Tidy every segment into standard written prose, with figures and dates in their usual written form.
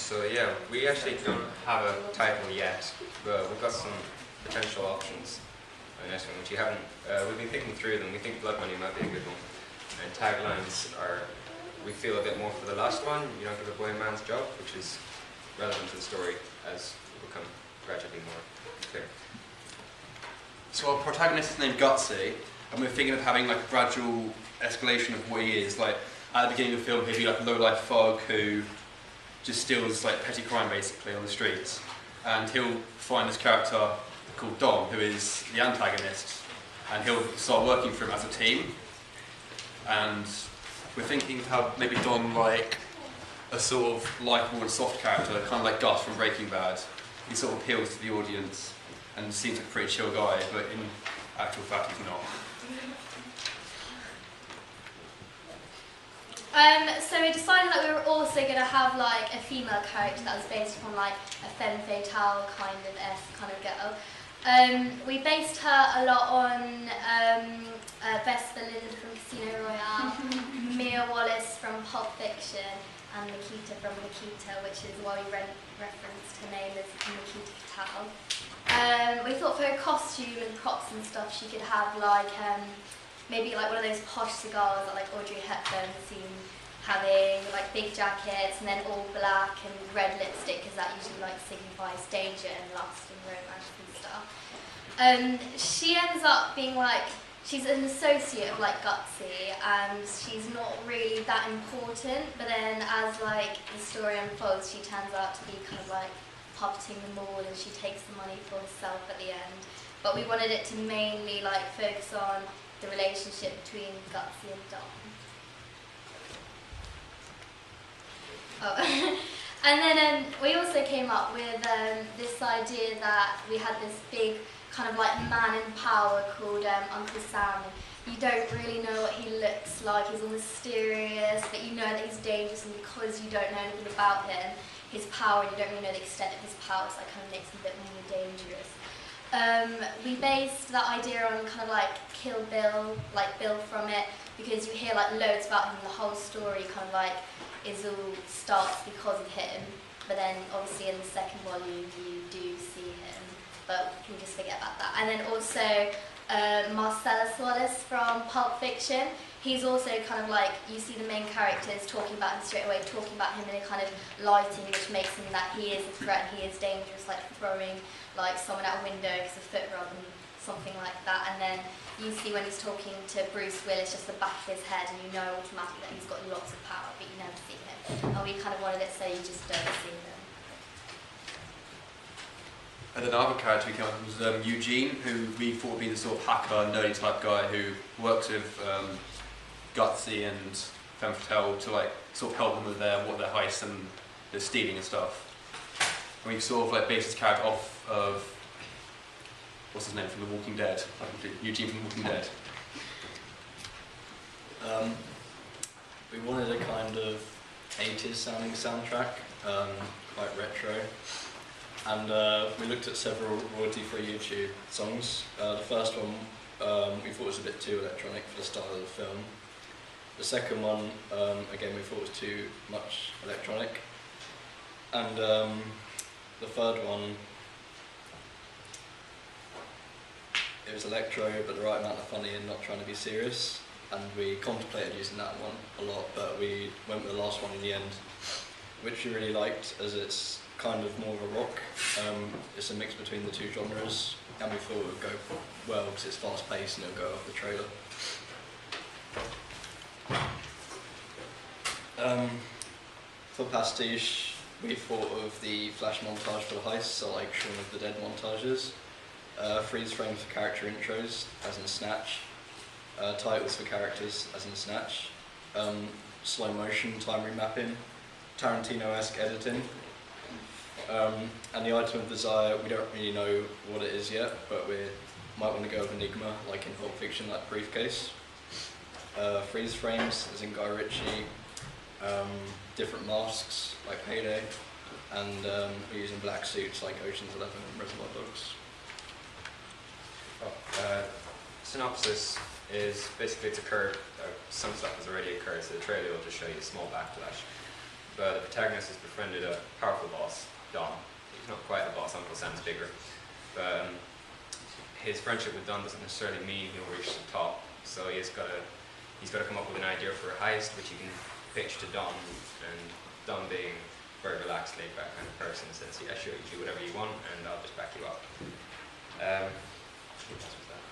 So yeah, we actually don't have a title yet, but we've got some potential options for the next one, which you haven't. We've been thinking through them. We think Blood Money might be a good one. And taglines are, we feel a bit more for the last one. You don't give a boy a man's job, which is relevant to the story as it will become gradually more clear. So our protagonist is named Gutsy, and we're thinking of having like a gradual escalation of what he is. Like at the beginning of the film, he'd be like a low-life thug who just steals like petty crime basically on the streets, and he'll find this character called Dom, who is the antagonist, and he'll start working for him as a team. And we're thinking of how maybe Dom like a sort of likeable and soft character, kind of like Gus from Breaking Bad. He sort of appeals to the audience and seems like a pretty chill guy, but in actual fact he's not. So we decided that we were also going to have like a female character that was based upon like a femme fatale kind of girl. We based her a lot on Vesper Lyndon from Casino Royale, Mia Wallace from Pulp Fiction, and Nikita from Nikita, which is why we referenced her name as Nikita Patel. We thought for her costume and props and stuff she could have like maybe like one of those posh cigars that like Audrey Hepburn seen having, like big jackets and then all black and red lipstick because that usually like signifies danger and lust and romance and stuff. She ends up being like, she's an associate of like Gutsy and she's not really that important, but then as like the story unfolds she turns out to be kind of like puppeting them all and she takes the money for herself at the end. But we wanted it to mainly like focus on the relationship between Gutsy and Dom. Oh. And then we also came up with this idea that we had this big kind of like man in power called Uncle Sam. You don't really know what he looks like, he's all mysterious, but you know that he's dangerous, and because you don't know anything about him, his power, and you don't really know the extent of his power, so that kind of makes him a bit more dangerous. We based that idea on kind of like Kill Bill, like Bill from it, because you hear like loads about him, the whole story kind of like all starts because of him, but then obviously in the second volume you do see him, but we can just forget about that. And then also Marcellus Wallace from Pulp Fiction, he's also kind of like, you see the main characters talking about him straight away, talking about him in a kind of lighting which makes him that he is a threat, he is dangerous, like throwing like someone out a window because of foot rub and something like that. And then you see when he's talking to Bruce Willis, just the back of his head, and you know automatically that he's got lots of power, but you never see him. And we kind of wanted it so you just don't see him. And then another character we came up with was Eugene, who we thought would be the sort of hacker, nerdy type guy who works with Gutsy and Femme Fatale to like sort of help them with what their heists and their stealing and stuff. And we sort of like based his character off of, what's his name from The Walking Dead? Eugene from The Walking Dead. We wanted a kind of 80s sounding soundtrack, quite retro. And we looked at several royalty-free YouTube songs. The first one we thought was a bit too electronic for the style of the film. The second one, again, we thought was too much electronic. And the third one, it was electro, but the right amount of funny and not trying to be serious. And we contemplated using that one a lot, but we went with the last one in the end, which we really liked as it's kind of more of a rock. It's a mix between the two genres, and we thought it would go well because it's fast paced and it'll go off the trailer. For pastiche, we thought of the flash montage for the heists, so like Shaun of the Dead montages, freeze frames for character intros, as in Snatch, titles for characters, as in Snatch, slow motion time remapping, Tarantino-esque editing, and the item of desire, we don't really know what it is yet, but we might want to go with Enigma, like in Pulp Fiction, like briefcase. Freeze frames, as in Guy Ritchie, different masks, like Payday, and we're using black suits, like Ocean's 11 and Reservoir Dogs. Synopsis is basically it's occurred, some stuff has already occurred, so the trailer will just show you a small backlash. but the protagonist has befriended a powerful boss, Don. He's not quite a boss, Uncle Sam's bigger. But his friendship with Don doesn't necessarily mean he'll reach the top, so he's got to come up with an idea for a heist which he can pitch to Don, and Don being a very relaxed, laid-back kind of person says, yeah, sure, you do whatever you want and I'll just back you up. What else was that?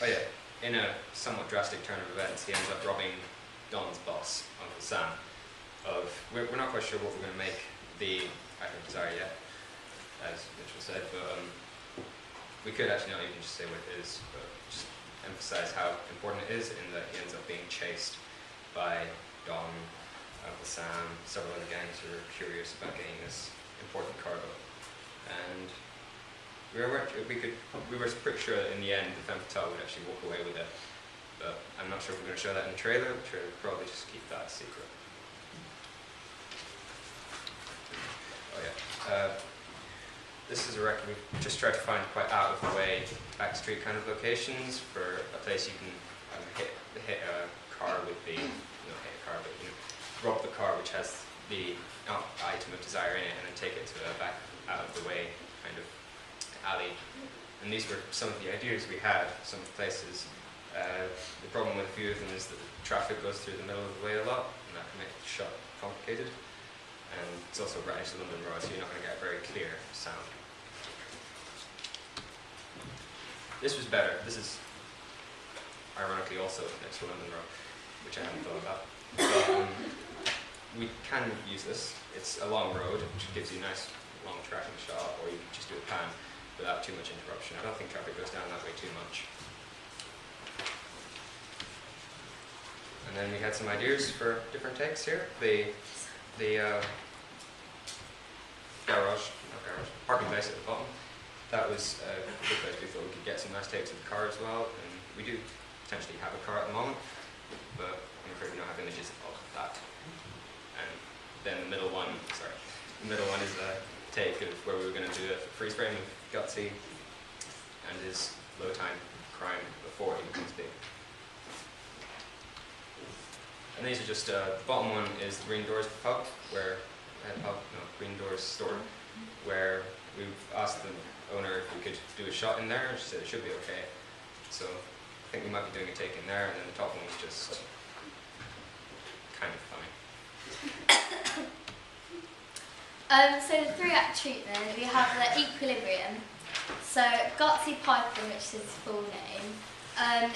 Oh yeah, in a somewhat drastic turn of events, he ends up robbing Don's boss, Uncle Sam, of, we're not quite sure what we're going to make the act of desire yet, as Mitchell said, but we could actually not even just say what it is, but just emphasize how important it is in that he ends up being chased by Don, Uncle Sam, several other gangs who are curious about getting this important cargo. And we were pretty sure that in the end the femme fatale would actually walk away with it. But I'm not sure if we're going to show that in the trailer. The trailer will probably just keep that a secret. Oh yeah. This is a record. We've just tried to find quite out of the way backstreet kind of locations for a place you can hit a car with the, not hit a car, but rob the car which has the item of desire in it and then take it to a back out of the way kind of alley. And these were some of the ideas we had, some of the places. The problem with a few of them is that the traffic goes through the middle of the way a lot, and that can make the shot complicated. And it's also right next to London Road, so you're not going to get a very clear sound. This was better. This is ironically also next to London Road, which I hadn't thought about. But, we can use this. It's a long road, which gives you a nice long tracking shot, or you can just do a pan without too much interruption. I don't think traffic goes down that way too much. And then we had some ideas for different takes here. The parking place at the bottom. That was a good place. We thought we could get some nice takes of the car as well. And we do potentially have a car at the moment, but I'm afraid we don't have images of that. And then the middle one is a take of where we were going to do a freeze frame of Gutsy and his low time crime before he becomes big. And these are just, the bottom one is the Green Doors pub, Green Doors store, where we've asked the owner if we could do a shot in there, and she said it should be okay. So I think we might be doing a take in there, and then the top one was just kind of funny. So the 3-act treatment, we have the Equilibrium. So Gutsy Python, which is his full name,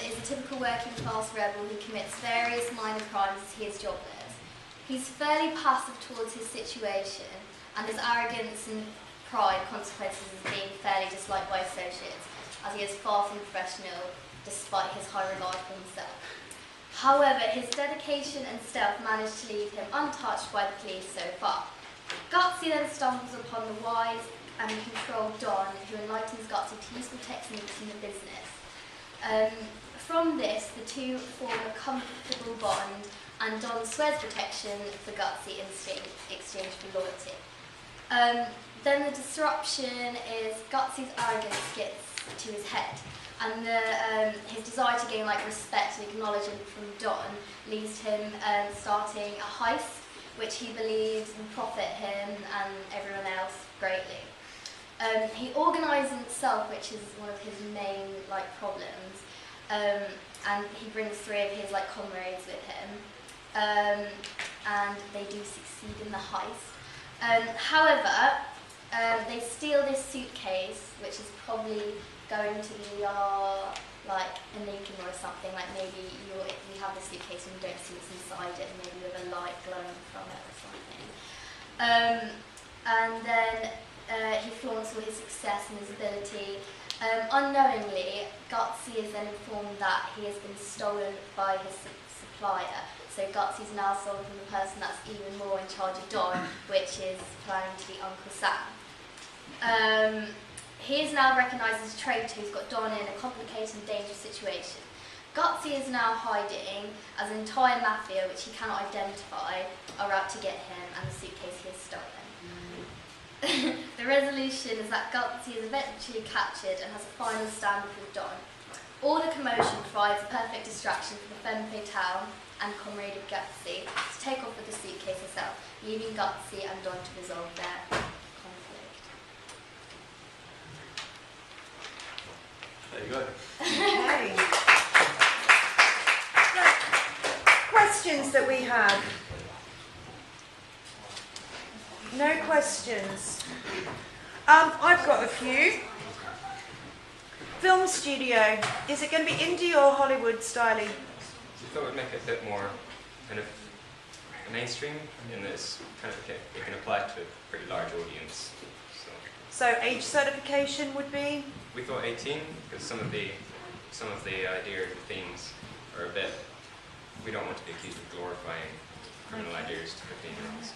is a typical working class rebel who commits various minor crimes as he is jobless. He's fairly passive towards his situation, and his arrogance and pride consequences as being fairly disliked by associates, as he is far from professional despite his high regard for himself. However, his dedication and stealth manage to leave him untouched by the police so far. Gutsy then stumbles upon the wise and controlled Don, who enlightens Gutsy to useful techniques in the business. From this, the two form a comfortable bond, and Don swears protection for Gutsy in exchange for loyalty. Then the disruption is Gutsy's arrogance gets to his head, and his desire to gain respect and acknowledgement from Don leads to him starting a heist, which he believes will profit him and everyone else greatly. He organises himself, which is one of his main problems, and he brings 3 of his comrades with him, and they do succeed in the heist. However, they steal this suitcase, which is probably going to be enigma or something. Maybe you have the suitcase and you don't see what's inside it, and maybe with a light glowing from it or something. And then he flaunts all his success and his ability. Unknowingly, Gutsy is then informed that he has been stolen by his supplier. So Gutsy's now stolen from the person that's even more in charge of Don, which is planning to be Uncle Sam. He is now recognised as a traitor who's got Don in a complicated and dangerous situation. Gutsy is now hiding as an entire mafia, which he cannot identify, are out to get him and the suitcase he has stolen. The resolution is that Gutsy is eventually captured and has a final stand with Don. All the commotion provides a perfect distraction for the femme fatale and comrade of Gutsy to take off with the suitcase herself, leaving Gutsy and Don to resolve their conflict. There you go. Okay. Questions that we have? No questions. I've got a few. Film studio. Is it going to be indie or Hollywood styling? We thought we'd make it a bit more kind of mainstream in this kind of it can apply to a pretty large audience. So age certification would be? We thought 18 because some of the ideas and themes are a bit. We don't want to be accused of glorifying criminal ideas to 15-year-olds.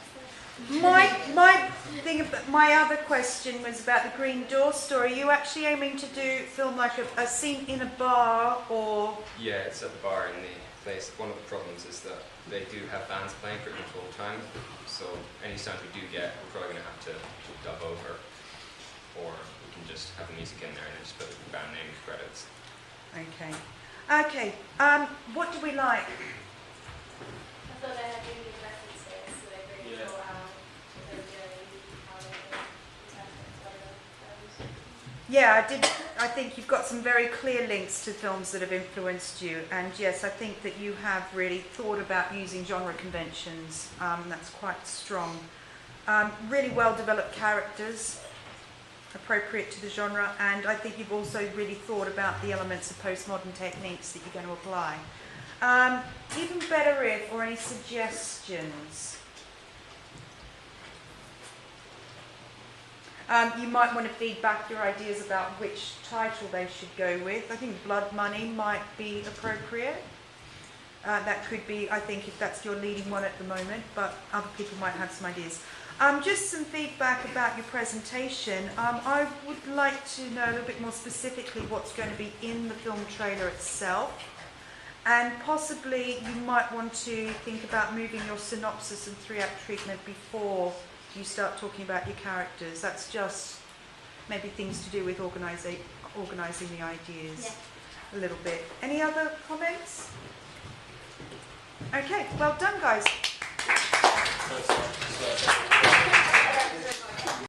My other question was about the Green Door story. Are you actually aiming to film like a scene in a bar or? Yeah, it's at the bar in the place. One of the problems is that they do have bands playing pretty much all the time. So any sound we do get, we're probably going to have to dub over, or we can just have the music in there and then just put the band name credits. Okay. Okay. What do we like? I thought they had really good references, so they really thought out what they were doing, how they were interpreting. Yeah, I think you've got some very clear links to films that have influenced you, and yes, I think that you have really thought about using genre conventions. That's quite strong. Really well developed characters, appropriate to the genre, and I think you've also really thought about the elements of postmodern techniques that you're going to apply. Even better if, or any suggestions? You might want to feed back your ideas about which title they should go with. I think Blood Money might be appropriate. That could be, I think, if that's your leading one at the moment, but other people might have some ideas. Just some feedback about your presentation. I would like to know a little bit more specifically what's going to be in the film trailer itself. And possibly you might want to think about moving your synopsis and 3-act treatment before you start talking about your characters. That's just maybe things to do with organising the ideas a little bit. Any other comments? Okay, well done, guys.